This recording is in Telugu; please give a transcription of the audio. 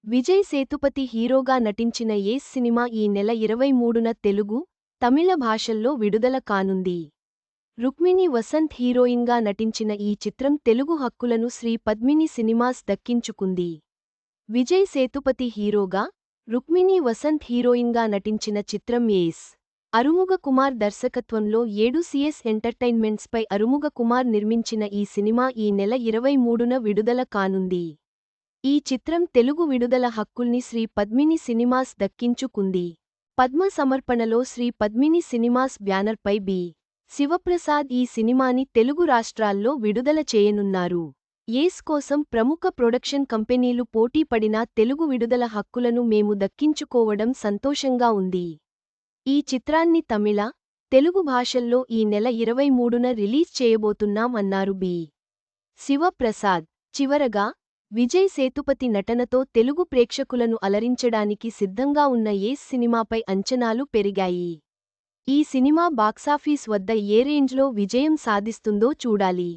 విజయ్ సేతుపతి హీరోగా నటించిన ఏస్ సినిమా ఈ నెల 23న తెలుగు, తమిళ భాషల్లో విడుదల కానుంది. రుక్మిణి వసంత్ హీరోయిన్గా నటించిన ఈ చిత్రం తెలుగు హక్కులను శ్రీ పద్మిని సినిమాస్ దక్కించుకుంది. విజయ్ సేతుపతి హీరోగా, రుక్మిణి వసంత్ హీరోయిన్గా నటించిన చిత్రం ఏస్. అరుముగ కుమార్ దర్శకత్వంలో 7CS ఎంటర్టైన్మెంట్స్పై అరుముగ కుమార్ నిర్మించిన ఈ సినిమా ఈ నెల 23న విడుదల కానుంది. ఈ చిత్రం తెలుగు విడుదల హక్కుల్ని శ్రీ పద్మిని సినిమాస్ దక్కించుకుంది. పద్మ సమర్పణలో శ్రీ పద్మిని సినిమాస్ బ్యానర్పై బి. శివప్రసాద్ ఈ సినిమాని తెలుగు రాష్ట్రాల్లో విడుదల చేయనున్నారు. ఏస్ కోసం ప్రముఖ ప్రొడక్షన్ కంపెనీలు పోటీ పడినా తెలుగు విడుదల హక్కులను మేము దక్కించుకోవడం సంతోషంగా ఉంది. ఈ చిత్రాన్ని తమిళ, తెలుగు భాషల్లో ఈ నెల 23న రిలీజ్ చేయబోతున్నాం అన్నారు బి. శివప్రసాద్. చివరగా, విజయ్ సేతుపతి నటనతో తెలుగు ప్రేక్షకులను అలరించడానికి సిద్ధంగా ఉన్న ఏస్ సినిమాపై అంచనాలు పెరిగాయి. ఈ సినిమా బాక్సాఫీస్ వద్ద ఏ రేంజ్లో విజయం సాధిస్తుందో చూడాలి.